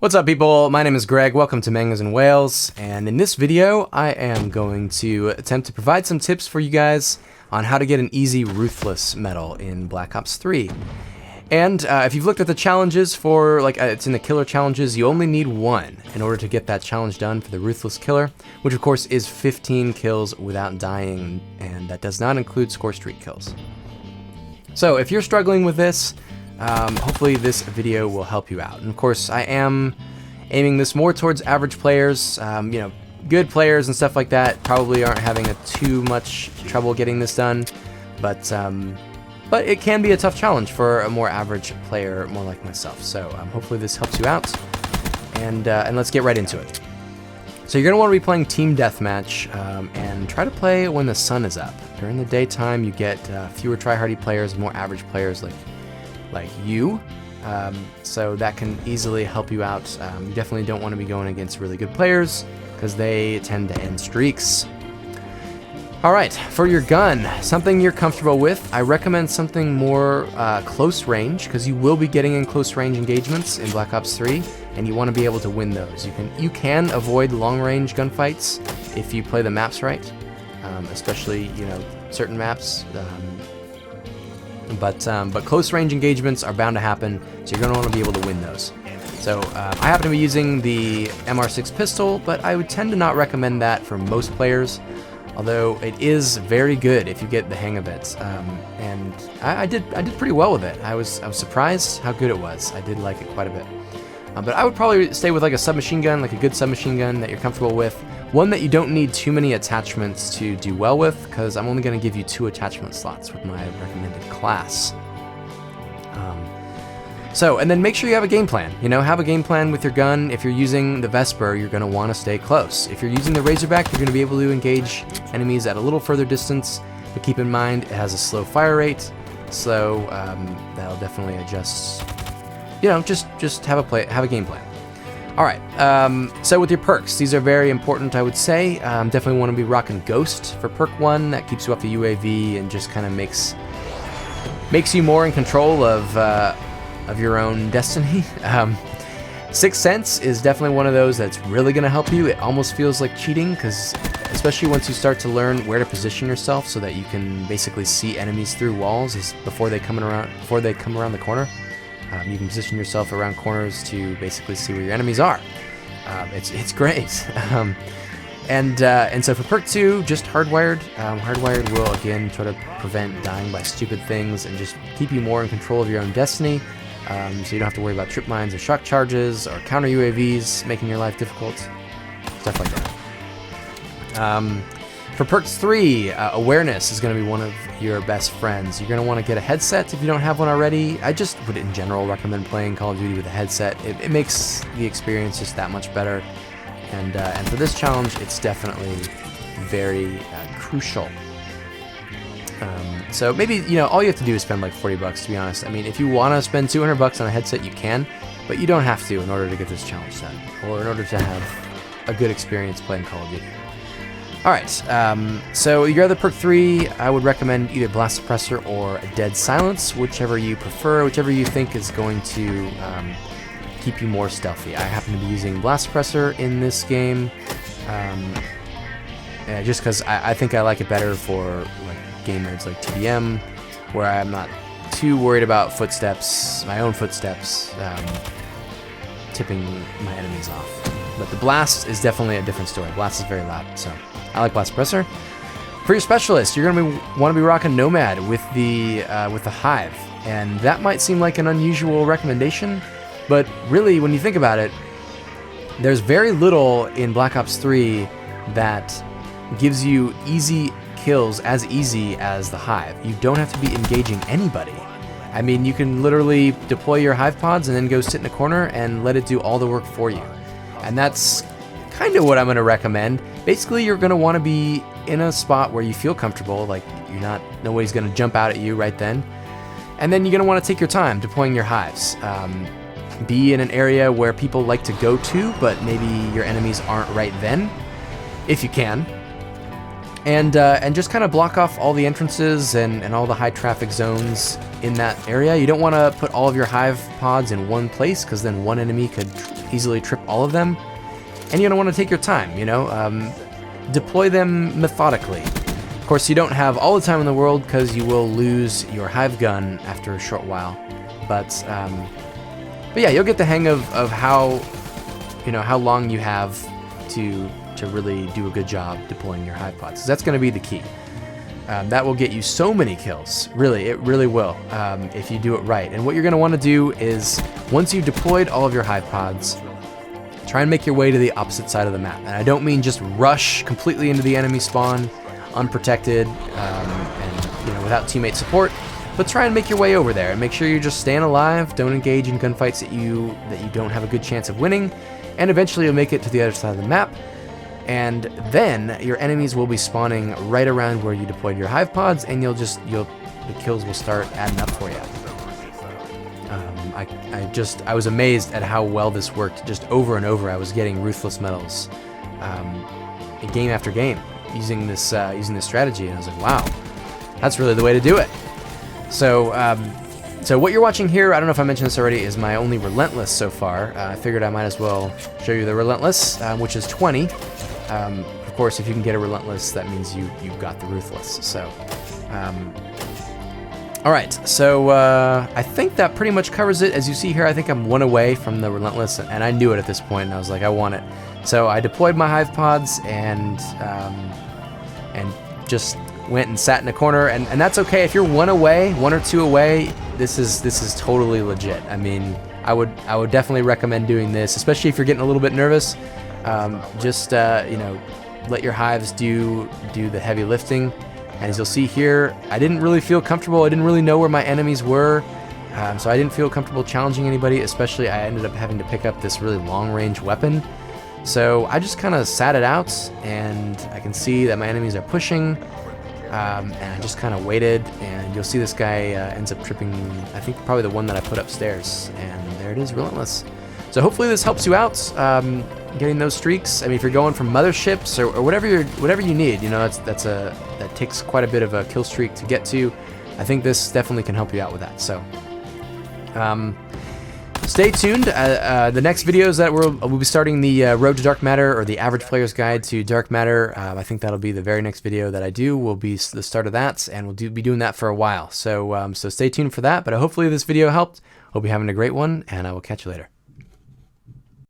What's up, people? My name is Greg. Welcome to Mangoes and Whales, and in this video I am going to attempt to provide some tips for you guys on how to get an easy Ruthless medal in Black Ops 3. And if you've looked at the challenges for, it's in the killer challenges, you only need one in order to get that challenge done for the Ruthless killer, which of course is 15 kills without dying, and that does not include Scorestreak kills. So if you're struggling with this, hopefully this video will help you out. And of course, I am aiming this more towards average players. Good players and stuff like that probably aren't having too much trouble getting this done, but it can be a tough challenge for a more average player, more like myself. So hopefully this helps you out, and let's get right into it. So you're going to want to be playing Team Deathmatch, and try to play when the sun is up. During the daytime, you get fewer tryhardy players, more average players like you, so that can easily help you out. You definitely don't want to be going against really good players because they tend to end streaks. Alright, for your gun, something you're comfortable with, I recommend something more close range, because you will be getting in close range engagements in Black Ops 3, and you want to be able to win those. You can avoid long range gunfights if you play the maps right, especially certain maps. But close range engagements are bound to happen, so you're going to want to be able to win those. So I happen to be using the MR6 pistol, but I would tend to not recommend that for most players, although it is very good if you get the hang of it. And I did pretty well with it. I was surprised how good it was. I did like it quite a bit. But I would probably stay with like a submachine gun, like a good submachine gun that you're comfortable with. One that you don't need too many attachments to do well with, because I'm only going to give you 2 attachment slots with my recommended class. And then make sure you have a game plan. Have a game plan with your gun. If you're using the Vesper, you're going to want to stay close. If you're using the Razorback, you're going to be able to engage enemies at a little further distance, but keep in mind it has a slow fire rate, so that'll definitely adjust. Just have a game plan. Alright, so with your perks, these are very important, I would say. Definitely want to be rocking Ghost for perk 1. That keeps you off the UAV and just kind of makes you more in control of your own destiny. Sixth Sense is definitely one of those that's really going to help you. It almost feels like cheating, because especially once you start to learn where to position yourself so that you can basically see enemies through walls before they come around the corner. You can position yourself around corners to basically see where your enemies are. It's great. And so for perk 2, just Hardwired. Hardwired will again try to prevent dying by stupid things and just keep you more in control of your own destiny. So you don't have to worry about trip mines or shock charges or counter UAVs making your life difficult. Stuff like that. For perks 3, awareness is going to be one of your best friends. You're going to want to get a headset if you don't have one already. I just would in general recommend playing Call of Duty with a headset. It makes the experience just that much better. And for this challenge, it's definitely very crucial. So maybe, all you have to do is spend like $40, to be honest. I mean, if you want to spend $200 on a headset, you can, but you don't have to in order to get this challenge done, or in order to have a good experience playing Call of Duty. Alright, so your other perk 3, I would recommend either Blast Suppressor or Dead Silence, whichever you prefer, whichever you think is going to keep you more stealthy. I happen to be using Blast Suppressor in this game, just because I think I like it better for game modes like TDM, where I'm not too worried about my own footsteps, tipping my enemies off. But the Blast is definitely a different story. Blast is very loud, so I like Blast Suppressor. For your specialist, you're going to want to be rocking Nomad with the H.I.V.E, and that might seem like an unusual recommendation, but really, when you think about it, there's very little in Black Ops 3 that gives you easy kills as easy as the H.I.V.E. You don't have to be engaging anybody. I mean, you can literally deploy your H.I.V.E pods and then go sit in a corner and let it do all the work for you. And that's kind of what I'm going to recommend. Basically, you're going to want to be in a spot where you feel comfortable, like nobody's going to jump out at you right then. And then you're going to want to take your time deploying your H.I.V.Es. Be in an area where people like to go to, but maybe your enemies aren't right then, if you can. And just kind of block off all the entrances and all the high traffic zones in that area. You don't want to put all of your H.I.V.E pods in one place, because then one enemy could easily trip all of them. And you're going to want to take your time, you know, deploy them methodically. Of course, you don't have all the time in the world because you will lose your H.I.V.E gun after a short while. But yeah, you'll get the hang of how, you know, how long you have to really do a good job deploying your H.I.V.E pods. 'Cause that's going to be the key. That will get you so many kills. Really, it really will, if you do it right. And what you're going to want to do is, once you've deployed all of your H.I.V.E pods, try and make your way to the opposite side of the map. And I don't mean just rush completely into the enemy spawn, unprotected, and you know, without teammate support, but try and make your way over there and make sure you're just staying alive. Don't engage in gunfights that you don't have a good chance of winning, and eventually you'll make it to the other side of the map. And then your enemies will be spawning right around where you deployed your H.I.V.E pods, and the kills will start adding up for you. I was amazed at how well this worked. Just over and over, I was getting Ruthless medals, game after game, using this strategy, and I was like, wow, that's really the way to do it. So, so what you're watching here, I don't know if I mentioned this already, is my only Relentless so far. I figured I might as well show you the Relentless, which is 20. Of course, if you can get a Relentless, that means you've got the Ruthless. So, all right. So I think that pretty much covers it. As you see here, I think I'm one away from the Relentless, and I knew it at this point, and I was like, I want it. So I deployed my H.I.V.E pods and just went and sat in a corner, and that's okay. If you're one or two away, this is totally legit. I mean, I would definitely recommend doing this, especially if you're getting a little bit nervous. Just you know, let your H.I.V.Es do the heavy lifting. And as you'll see here, I didn't really feel comfortable. I didn't really know where my enemies were, so I didn't feel comfortable challenging anybody. Especially, I ended up having to pick up this really long-range weapon. So I just kind of sat it out, and I can see that my enemies are pushing. And I just kind of waited, and you'll see this guy ends up tripping, I think probably the one that I put upstairs, and there it is, Relentless. So hopefully this helps you out, getting those streaks. I mean, if you're going from motherships or whatever you need, you know, that takes quite a bit of a kill streak to get to. I think this definitely can help you out with that. So, stay tuned. The next videos that we'll be starting the Road to Dark Matter, or the Average Player's Guide to Dark Matter. I think that'll be the very next video that I do. Will be the start of that, and we'll be doing that for a while. So, so stay tuned for that. But hopefully this video helped. Hope you're having a great one, and I will catch you later.